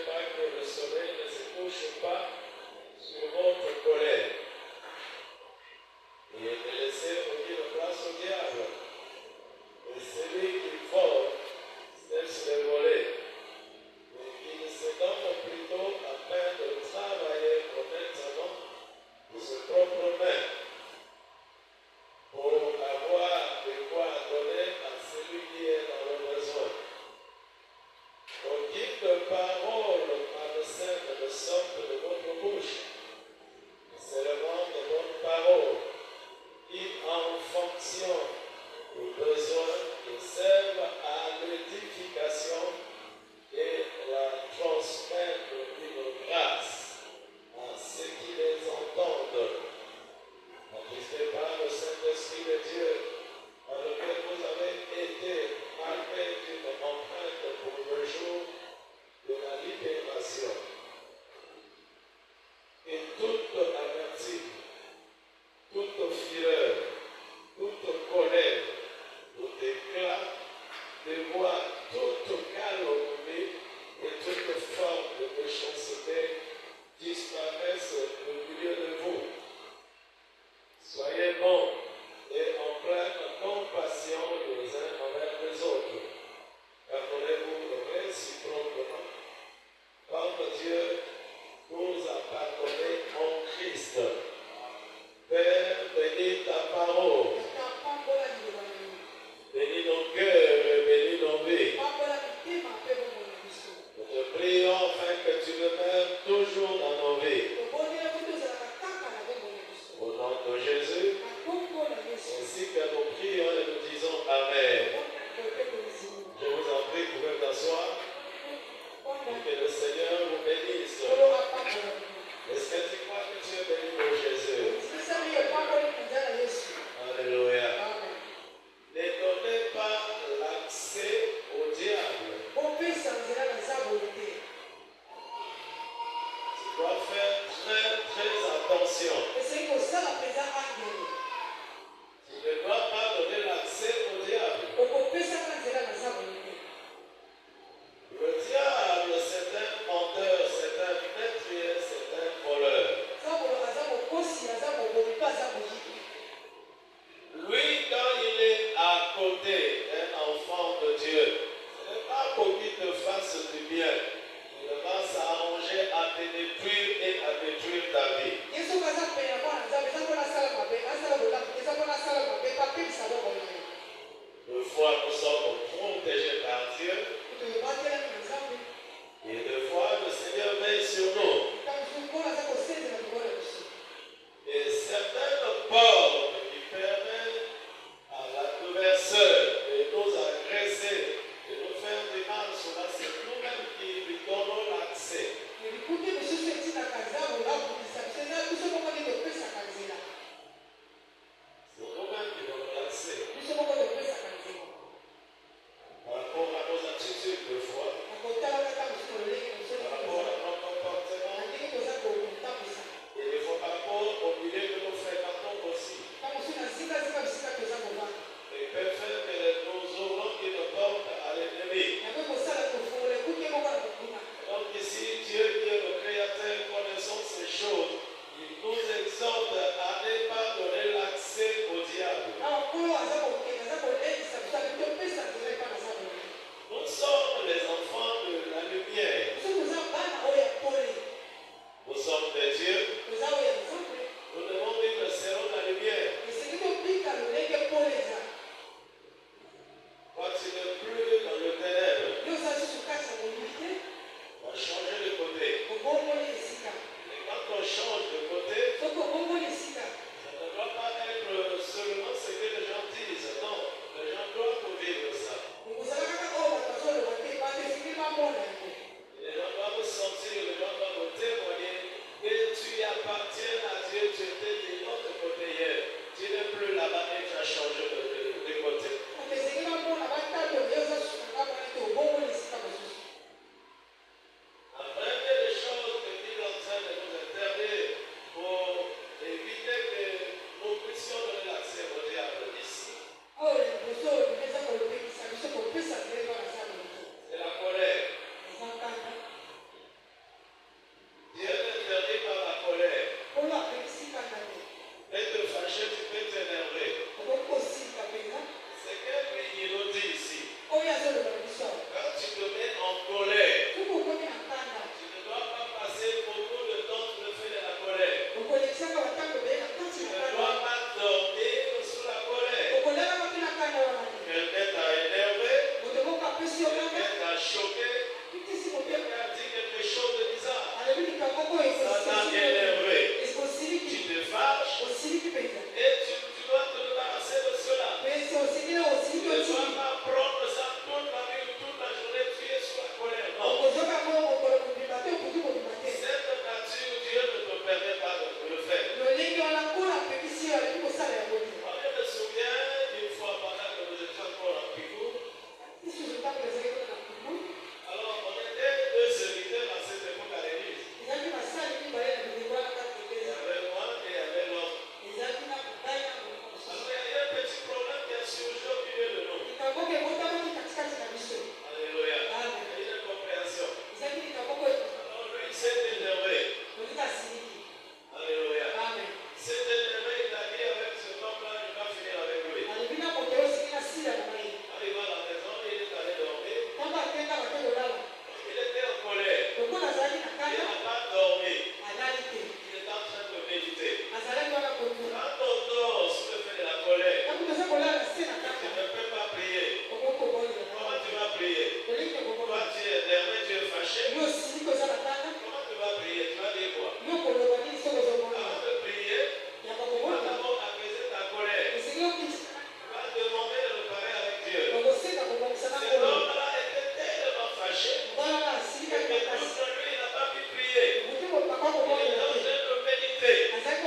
pas que le soleil ne se couche pas sur votre colère. Et ne laissez aucune place au diable. Et celui qui vole, cesse de voler. Mais qu'il se donne plutôt afin de travailler honnêtement de ses propres mains, pour avoir de quoi donner à celui qui est dans le besoin. Aucune parole malsaine ne sorte de votre bouche, mais seulement de bonnes paroles, qui en fonction du besoin qui servent à l'édification et la transmettre d'une grâce à ceux qui les entendent. Attristés par le Saint-Esprit de Dieu, par lequel vous avez été marqués d'une empreinte pour le jour de la libération. Et toute amertume, toute fureur, toute colère, tout éclat de voix, toute calomnie et toute forme de méchanceté disparaissent au milieu de vous. Soyez bons et en pleine compassion les uns envers les autres. Pardonnez-vous réciproquement, comme Dieu vous a pardonné en Christ. Père, bénis ta parole. Bénis nos cœurs et bénis nos vies. Nous te prions afin que tu demeures toujours dans nos vies. Au nom de Jésus, ainsi que nous prions et nous disons Amen. Je vous en prie, vous pouvez vous asseoir et que le Seigneur vous bénisse. Est-ce que tu crois que tu es béni pour Jésus? Alléluia. Ne donnez pas l'accès au diable. Tu dois faire très attention. Tu ne dois pas donner l'accès au diable. Le diable, c'est un menteur, c'est un meurtrier, c'est un voleur. Lui, quand il est à côté d'un enfant de Dieu, ce n'est pas pour qu'il te fasse du bien. Il va s'arranger à te détruire et à détruire ta vie. Deux fois, nous sommes protégés par Dieu. Et deux fois, le Seigneur veille sur nous. Et certaines portes qui permettent à l'adversaire de nous agresser, de nous faire du mal, cela c'est nous-mêmes qui lui donnons l'accès. C'est nous-mêmes qui donnons l'accès. Par rapport à nos attitudes de foi, par rapport à nos comportements.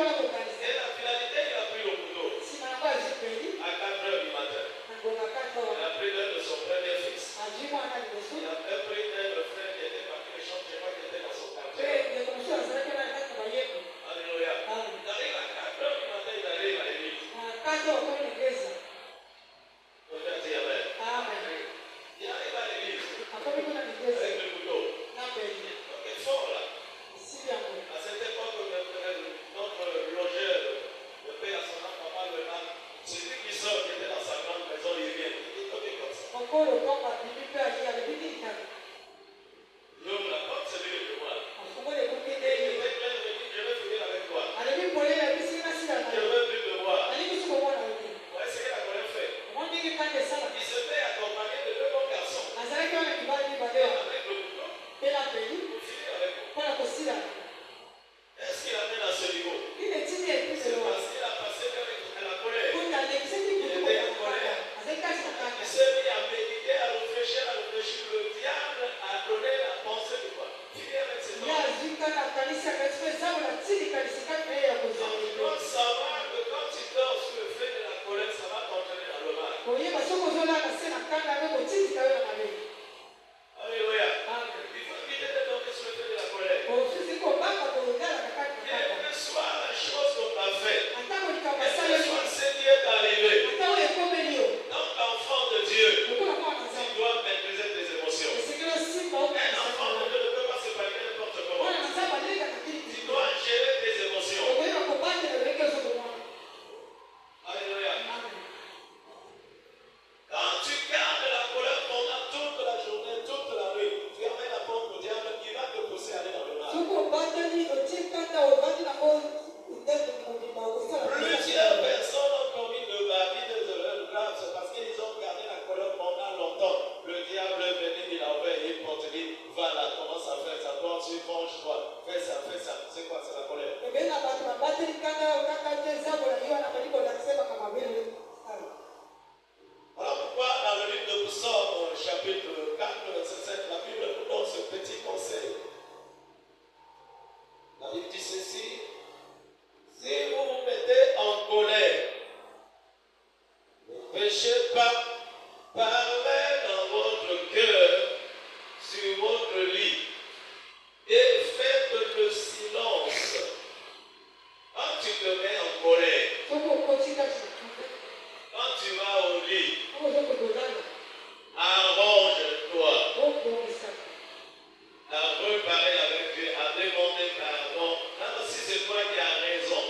Et la finalité, il a pris le couteau à 4 heures du matin. Il a pris l'un de son premier fils. Il a même pris un de frère qui était parti le champ, je crois qu'il était dans son quartier. Alléluia. Il arrive à 4 heures du matin, il arrive à l'église. On a dit Amen. Il arrive à l'église avec le couteau. Donc il est fort là. À cette époque, notre logeur, le père à son âme, papa le âme, c'est lui qui sort, qui était dans sa grande maison, il vient. Il est tombé comme ça. J'ouvre la porte, c'est lui que moi. Et il était plein de me dire, je vais finir avec toi. Je veux plus te voir. Ouais, c'est ce qu'il a quand même fait. Il se fait accompagner de 2 bons garçons. Avec le couteau, pour finir avec vous. Est-ce qu'il amène à ce niveau? C'est parce qu'il a passé à la colère. Il était en colère. Il s'est mis à méditer, à réfléchir. Le diable a donné la pensée de quoi? Finir avec cet homme. Donc tu dois savoir que quand tu dors sous le feu de la colère, ça va t'entraîner dans le mal. Alléluia. Il faut éviter de dormir sous le feu de la colère. Quelle que soit la chose qu'on t'a fait, quel que soit ce qui est arrivé, donc enfant de Dieu, tu dois maîtriser tes émotions. Un enfant de Dieu ne peut pas se parler n'importe comment. Tu dois gérer tes émotions. Alléluia. Quand tu gardes la colère pendant toute la journée, toute la nuit, tu amènes la porte au diable qui va te pousser à aller dans le mal. Plusieurs personnes ont commis de erreurs graves, c'est parce qu'ils ont gardé la colère pendant longtemps. Le diable est venu, il a ouvert une porte, il dit, va là, commence à faire ça, toi tu venge-toi, fais ça. C'est quoi, c'est la colère? Alors pourquoi dans le livre de Psaume, chapitre 4, verset 7, la Bible nous donne ce petit conseil. La Bible dit ceci: si vous vous mettez en colère, ne péchez pas, parlez dans votre cœur, sur votre lit, et faites le silence. Quand tu te mets en colère, quand tu vas au lit, arrange-toi à reparler avec Dieu, à demander pardon, même si c'est toi qui as raison.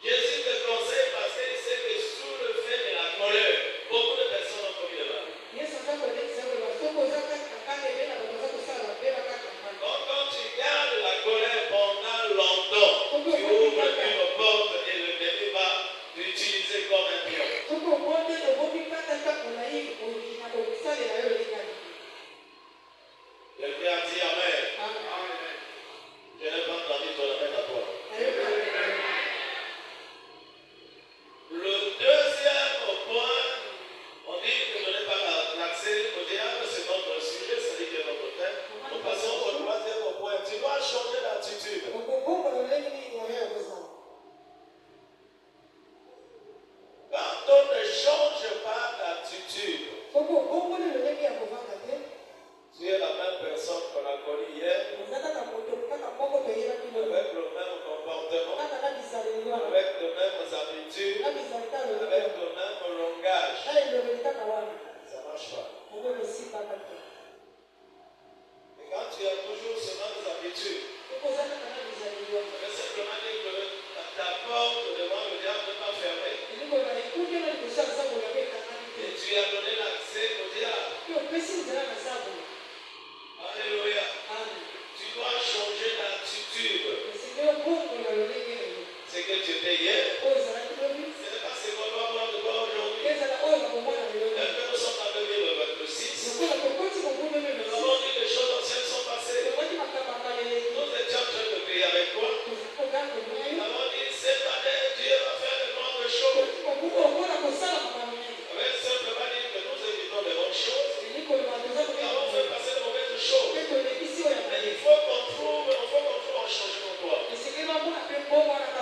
Jésus te conseille parce qu'il sait que sous le fait de la colère, beaucoup de personnes ont commis le mal. Donc quand tu gardes la colère pendant longtemps, tu ouvres une porte et le ennemi va l'utiliser comme un pion. Quelqu'un a dit Amen. Je n'ai pas entendu ton amen à toi. Le deuxième point, on dit que je n'ai pas l'accès au diable, c'est notre sujet, c'est-à-dire que notre thème. Nous passons au troisième point. Tu dois changer d'attitude. Quand on ne change pas d'attitude, tu es la même personne qu'on a connue hier, avec le même comportement, avec les mêmes habitudes, avec le même langage. Ça ne marche pas. Et quand tu as toujours ces mêmes habitudes, ça veut simplement dire que ta porte devant le diable n'est pas fermée. Et tu as donné l'accès au diable. Alléluia. Tu dois changer d'attitude. C'est que tu étais hier. Ce n'est pas ce qu'on doit voir de toi aujourd'hui. Et que nous sommes en 2026. Nous avons dit les choses anciennes sont passées. Nous étions en train de prier avec toi. Nous avons dit cette année, Dieu va faire de grandes choses. Avec simplement dire que nous évitons les bonnes choses. Nous avons boa na